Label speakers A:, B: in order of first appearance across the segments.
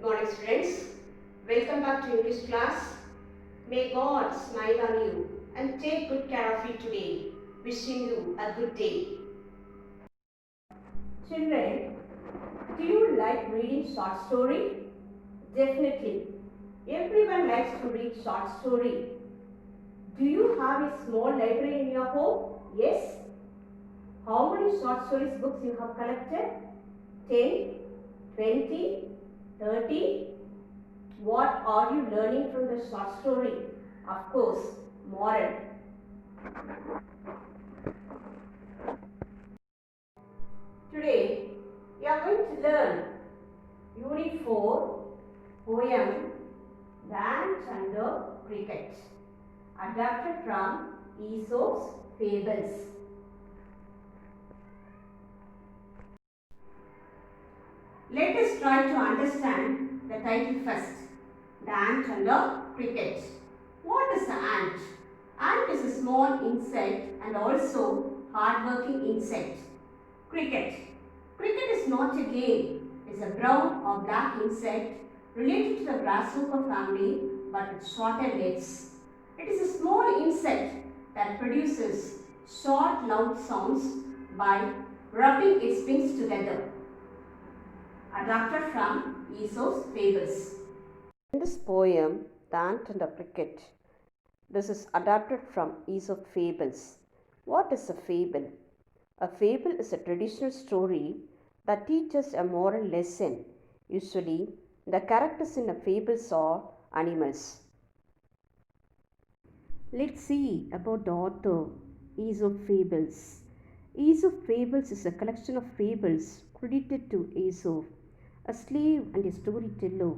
A: morning students. Welcome back to English class. May God smile on you and take good care of you today. Wishing you a good day. Children, do you like reading short story? Definitely. Everyone likes to read short story. Do you have a small library in your home? Yes. How many short stories books you have collected? 10, 20, 30? What are you learning from the short story? Of course, moral. Today, we are going to learn Unit 4, poem The Ant and the Cricket, adapted from Aesop's Fables. Let us try to understand the title first. The ant and the cricket. What is the ant? Ant is a small insect and also hard-working insect. Cricket. Cricket is not a game. It is a brown or black insect related to the grasshopper family but with shorter legs. It is a small insect that produces short loud sounds by rubbing its wings together. Adapted from Aesop's Fables. In this poem, The Ant and the Cricket, this is adapted from Aesop Fables. What is a fable? A fable is a traditional story that teaches a moral lesson. Usually, the characters in a fable are animals. Let's see about the author, Aesop Fables. Aesop Fables is a collection of fables credited to Aesop, a slave and a storyteller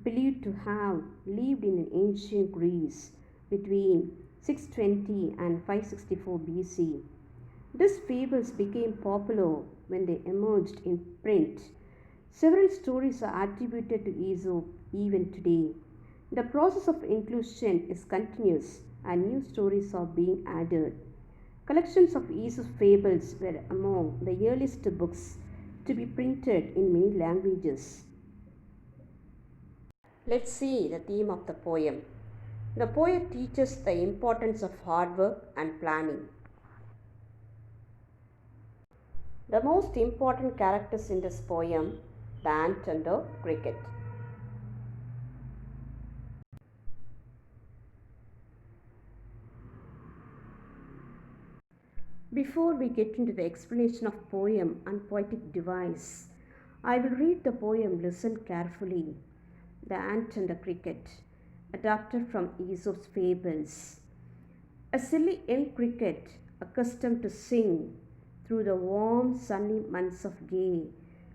A: believed to have lived in ancient Greece between 620 and 564 BC. These fables became popular when they emerged in print. Several stories are attributed to Aesop even today. The process of inclusion is continuous and new stories are being added. Collections of Aesop fables were among the earliest books to be printed in many languages. Let's see the theme of the poem. The poet teaches the importance of hard work and planning. The most important characters in this poem, the ant and the cricket. Before we get into the explanation of poem and poetic device, I will read the poem. Listen carefully. The Ant and the Cricket, adapted from Aesop's Fables. A silly young cricket, accustomed to sing through the warm sunny months of gay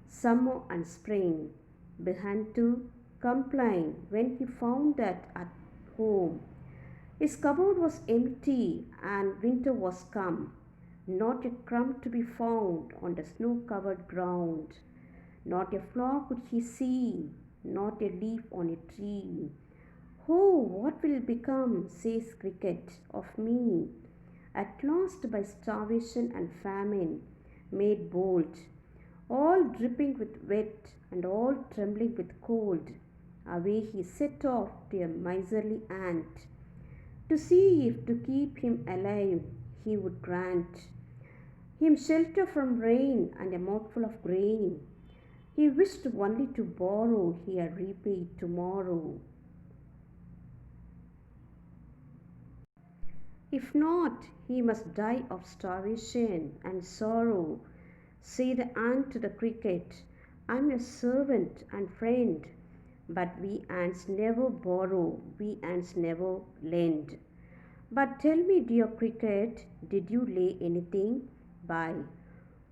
A: summer and spring, began to complain when he found that at home his cupboard was empty and winter was come. Not a crumb to be found on the snow-covered ground. Not a flower could he see, not a leaf on a tree. Oh, what will become, says Cricket, of me? At last by starvation and famine, made bold, all dripping with wet and all trembling with cold, away he set off to a miserly ant, to see if to keep him alive he would grant him shelter from rain and a mouthful of grain. He wished only to borrow, he had repaid tomorrow. If not, he must die of starvation and sorrow. Say the ant to the cricket, I'm your servant and friend, but we ants never borrow, we ants never lend. But tell me, dear cricket, did you lay anything by?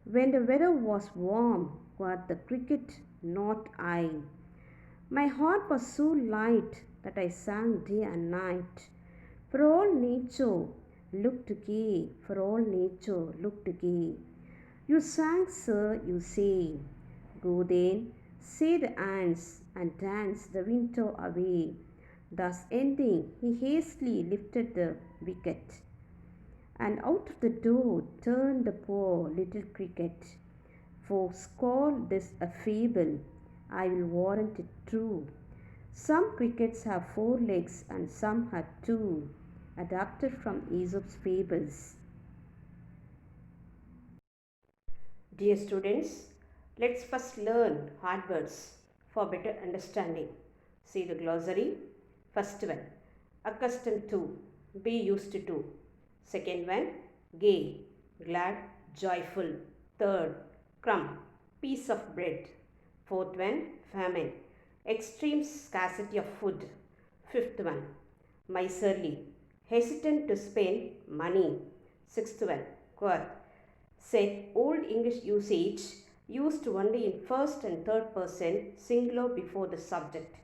A: When the weather was warm, quoth the cricket, not I. My heart was so light that I sang day and night. For all nature looked gay, for all nature looked gay. You sang, sir, you say. Go then, say the ants, and dance the winter away. Thus ending, he hastily lifted the wicket, and out of the door turned the poor little cricket. Folks call this a fable, I will warrant it true. Some crickets have 4 legs and some have 2. Adapted from Aesop's fables. Dear students, let's first learn hard words for better understanding. See the glossary. First one, accustomed to, be used to. Second one, gay, glad, joyful. Third, crumb, piece of bread. Fourth one, famine, extreme scarcity of food. Fifth one, miserly, hesitant to spend money. Sixth one, quoth, said old English usage used only in first and third person singular before the subject.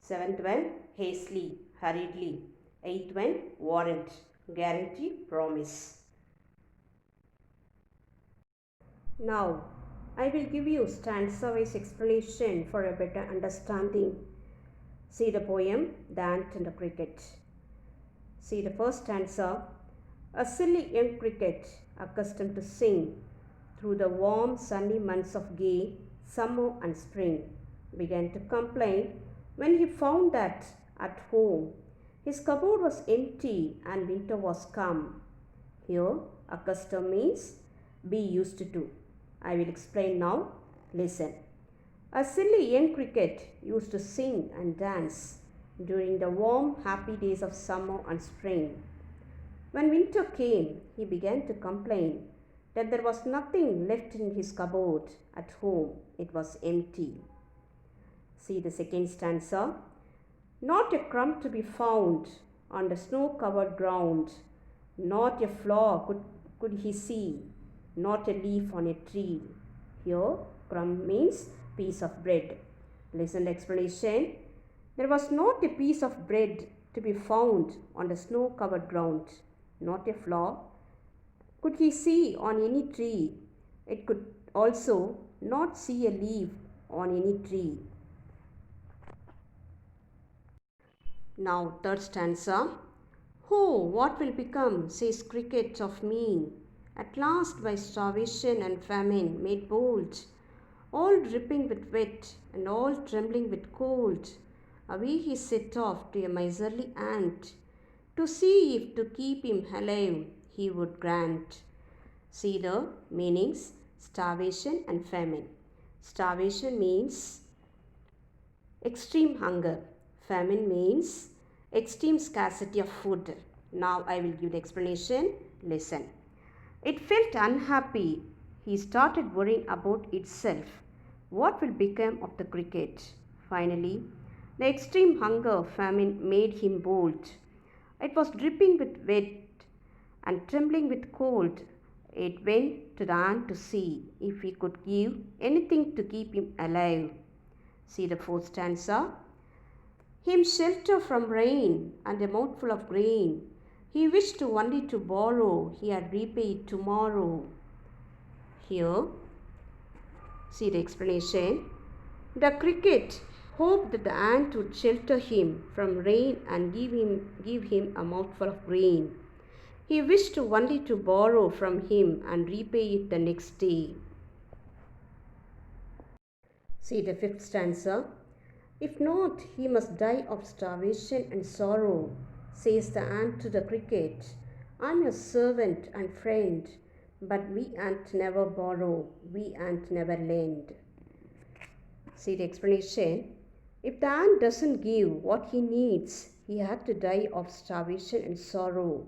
A: Seventh one, hastily, hurriedly. Eighth one, warrant, guarantee, promise. Now, I will give you stanza-wise explanation for a better understanding. See the poem, The Ant and the Cricket. See the first stanza. A silly young cricket, accustomed to sing through the warm sunny months of gay summer and spring, began to complain when he found that at home his cupboard was empty and winter was come. Here, accustomed means be used to. I will explain now. Listen. A silly young cricket used to sing and dance during the warm, happy days of summer and spring. When winter came, he began to complain that there was nothing left in his cupboard at home. It was empty. See the second stanza. Not a crumb to be found on the snow-covered ground. Not a flower could he see. Not a leaf on a tree. Here, crumb means piece of bread. Listen the explanation. There was not a piece of bread to be found on the snow-covered ground. Not a flower could he see on any tree. It could also not see a leaf on any tree. Now, third stanza. Oh, what will become, says cricket, of me? At last by starvation and famine made bold, all dripping with wet and all trembling with cold, away he set off to a miserly ant, to see if to keep him alive he would grant. See the meanings, starvation and famine. Starvation means extreme hunger. Famine means extreme scarcity of food. Now I will give the explanation. Listen. It felt unhappy. He started worrying about itself. What will become of the cricket? Finally, the extreme hunger famine made him bold. It was dripping with wet and trembling with cold. It went to the ant to see if he could give anything to keep him alive. See the fourth stanza. Him shelter from rain and a mouthful of grain. He wished only to borrow, he had repaid tomorrow. Here, see the explanation. The cricket hoped that the ant would shelter him from rain and give him a mouthful of grain. He wished only to borrow from him and repay it the next day. See the fifth stanza. If not, he must die of starvation and sorrow, says the ant to the cricket. I'm your servant and friend, but we ant never borrow, we ant never lend. See the explanation. If the ant doesn't give what he needs, he had to die of starvation and sorrow.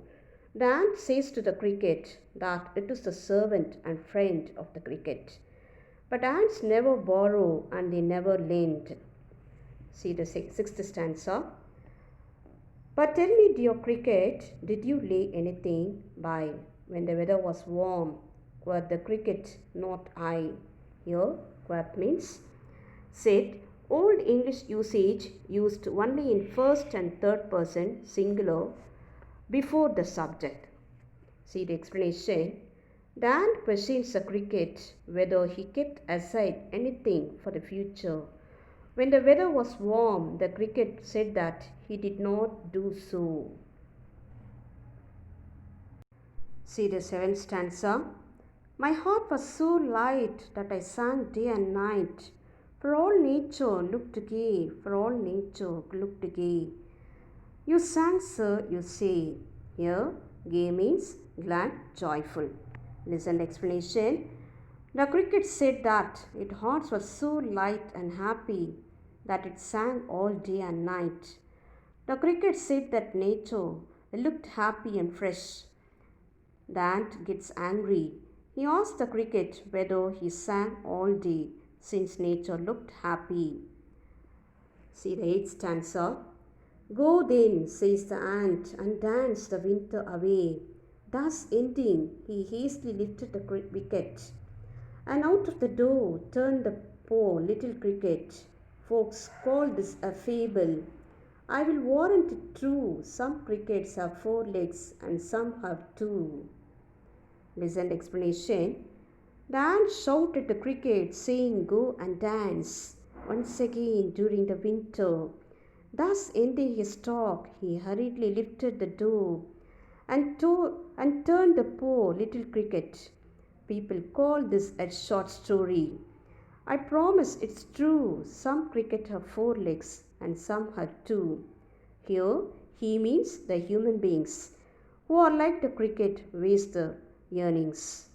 A: The ant says to the cricket that it is the servant and friend of the cricket. But ants never borrow and they never lend. See the sixth stanza. But tell me, dear cricket, did you lay anything by when the weather was warm? Quoth the cricket, not I. Here, quoth means said. Old English usage used only in first and third person singular before the subject. See the explanation. The ant questions the cricket whether he kept aside anything for the future. When the weather was warm, the cricket said that he did not do so. See the seventh stanza. My heart was so light that I sang day and night, For all nature looked gay, for all nature looked gay. You sang, sir, you say. Here, gay means glad, joyful. Listen the explanation. The cricket said that its heart was so light and happy that it sang all day and night. The cricket said that nature looked happy and fresh. The ant gets angry. He asks the cricket whether he sang all day since nature looked happy. See the 8th stanza. Go then, says the ant, and dance the winter away. Thus ending, he hastily lifted the wicket, and out of the door turned the poor little cricket. Folks call this a fable. I will warrant it true. Some crickets have 4 legs and some have 2. Listen the explanation. The ant shouted the cricket, saying, Go and dance once again during the winter. Thus ending his talk, he hurriedly lifted the door and turned the poor little cricket. People call this a short story. I promise it's true. Some cricket have 4 legs and some have 2. Here, he means the human beings who are like the cricket waste the yearnings.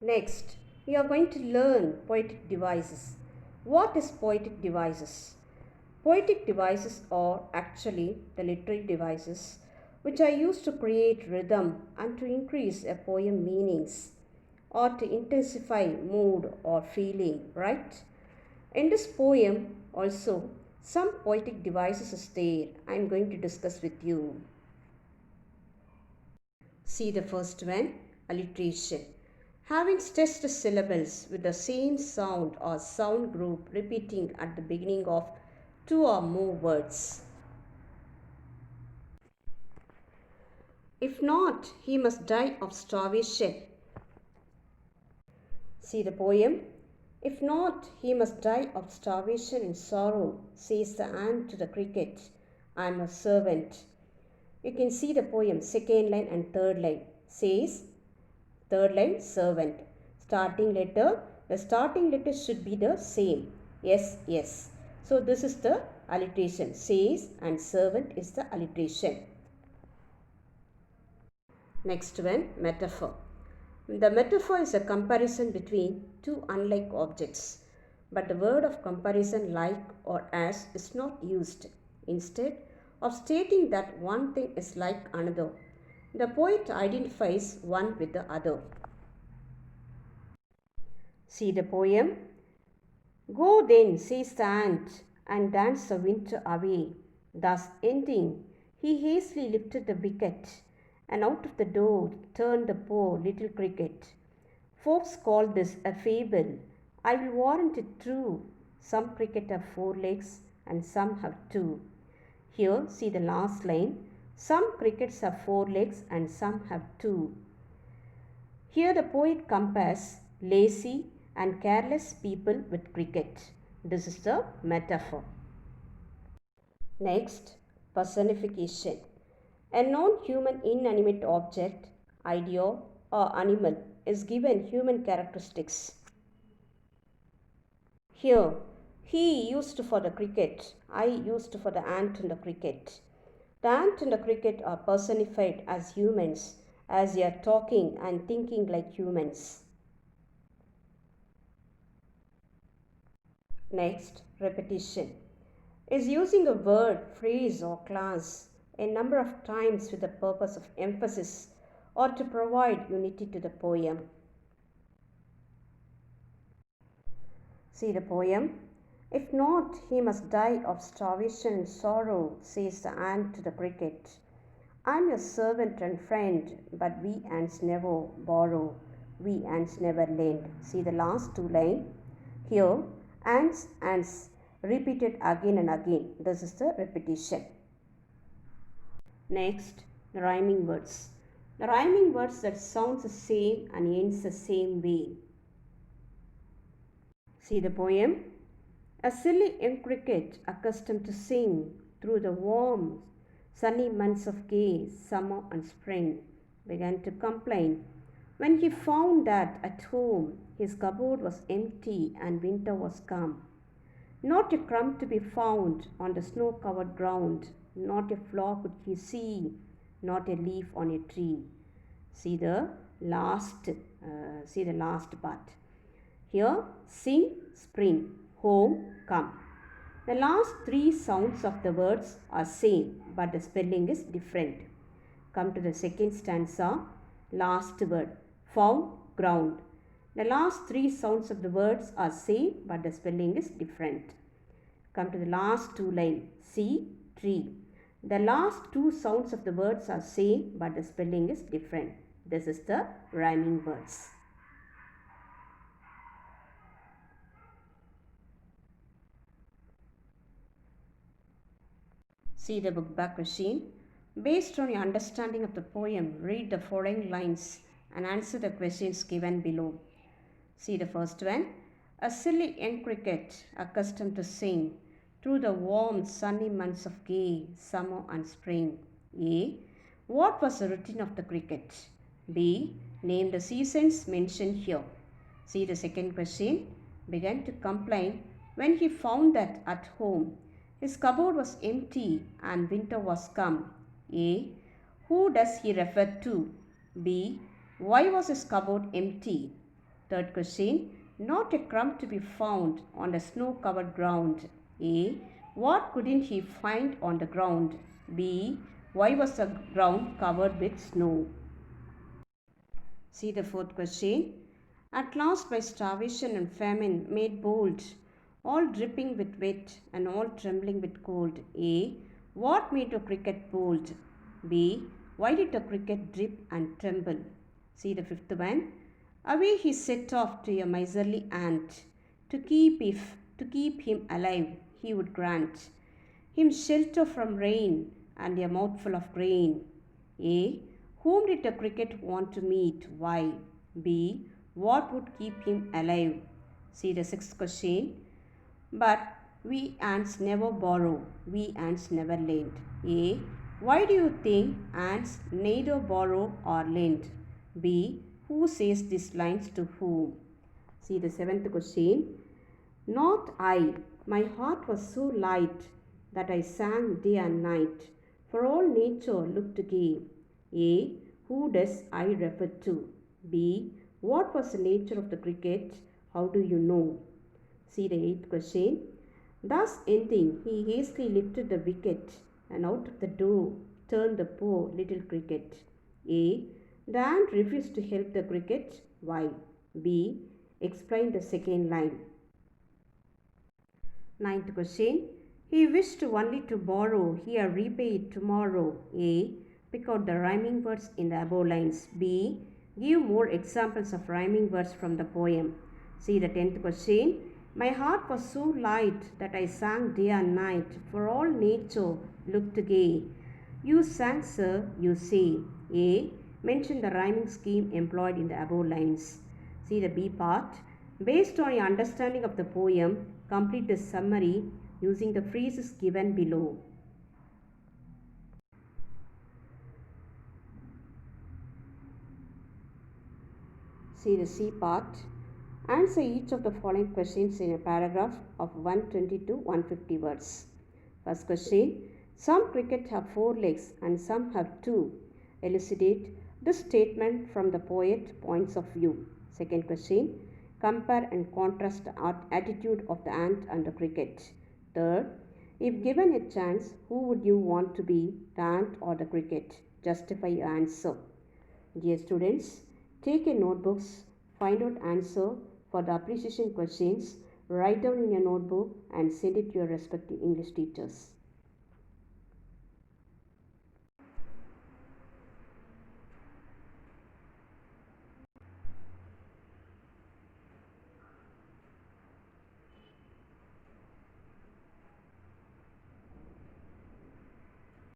A: Next, we are going to learn poetic devices. What is poetic devices? Poetic devices are actually the literary devices which are used to create rhythm and to increase a poem meanings or to intensify mood or feeling, right? In this poem also some poetic devices is there. I am going to discuss with you. See the first one, alliteration. Having stressed syllables with the same sound or sound group repeating at the beginning of 2 or more words. If not, he must die of starvation. See the poem. If not, he must die of starvation and sorrow, says the ant to the cricket. I am a servant. You can see the poem, second line and third line. Says, third line, servant. Starting letter, the starting letter should be the same. Yes, yes. So this is the alliteration. Says and servant is the alliteration. Next one, metaphor. The metaphor is a comparison between 2 unlike objects. But the word of comparison like or as is not used. Instead of stating that one thing is like another, the poet identifies one with the other. See the poem. Go then, says the ant, and dance the winter away. Thus ending, he hastily lifted the wicket, and out of the door turned the poor little cricket. Folks call this a fable. I will warrant it true. Some cricket have 4 legs and some have 2. Here, see the last line. Some crickets have 4 legs and some have 2. Here the poet compares lazy and careless people with cricket. This is the metaphor. Next, personification. A non-human inanimate object, idea or animal is given human characteristics. Here, he used for the cricket, I used for the ant and the cricket. The ant and the cricket are personified as humans as they are talking and thinking like humans. Next, repetition is using a word, phrase or class a number of times with the purpose of emphasis or to provide unity to the poem. See the poem. If not, he must die of starvation and sorrow, says the ant to the cricket. I am your servant and friend, but we ants never borrow, we ants never lend. See the last 2 lines. Here, ants, repeated again and again. This is the repetition. Next, the rhyming words. The rhyming words that sounds the same and ends the same way. See the poem. A silly young cricket accustomed to sing through the warm, sunny months of gay summer and spring began to complain when he found that at home His cupboard was empty and winter was come. Not a crumb to be found on the snow-covered ground, not a flaw could he see, not a leaf on a tree. See the last part. Here, sing, spring, home, come. The last three sounds of the words are same, but the spelling is different. Come to the second stanza, last word, found, ground. The last three sounds of the words are same, but the spelling is different. Come to the last two lines, see, tree. The last two sounds of the words are same, but the spelling is different. This is the rhyming words. See the book back question. Based on your understanding of the poem, read the following lines and answer the questions given below. See the first one. A silly young cricket accustomed to sing through the warm sunny months of gay summer and spring. A. What was the routine of the cricket? B. Name the seasons mentioned here. See the second question. Began to complain when he found that at home his cupboard was empty and winter was come. A. Who does he refer to? B. Why was his cupboard empty? Third question. Not a crumb to be found on the snow-covered ground. A. What couldn't he find on the ground? B. Why was the ground covered with snow? See the fourth question. At last by starvation and famine made bold, all dripping with wet and all trembling with cold. A. What made the cricket bold? B. Why did the cricket drip and tremble? See the fifth one. Away he set off to a miserly ant, to keep him alive, he would grant him shelter from rain and a mouthful of grain. A. Whom did the cricket want to meet? Why? B. What would keep him alive? See the sixth question. But we ants never borrow, we ants never lend. A. Why do you think ants neither borrow or lend? B. Who says these lines to whom? See the seventh question. Not I, my heart was so light that I sang day and night, for all nature looked gay. A. Who does I refer to? B. What was the nature of the cricket? How do you know? See the eighth question. Thus ending, he hastily lifted the wicket and out of the door turned the poor little cricket. A. The ant refused to help the cricket. Why? B. Explain the second line. Ninth question. He wished only to borrow, here repay it tomorrow. A. Pick out the rhyming words in the above lines. B. Give more examples of rhyming words from the poem. See the 10th question. My heart was so light that I sang day and night, for all nature looked gay. You sang, sir, you say. A. Mention the rhyming scheme employed in the above lines. See the B part. Based on your understanding of the poem, complete the summary using the phrases given below. See the C part. Answer each of the following questions in a paragraph of 120 to 150 words. First question. Some cricket have 4 legs and some have 2. Elucidate this statement from the poet's points of view. Second question. Compare and contrast the attitude of the ant and the cricket. Third. If given a chance, who would you want to be, the ant or the cricket? Justify your answer. Dear students, take your notebooks, find out answer for the appreciation questions, write down in your notebook and send it to your respective English teachers.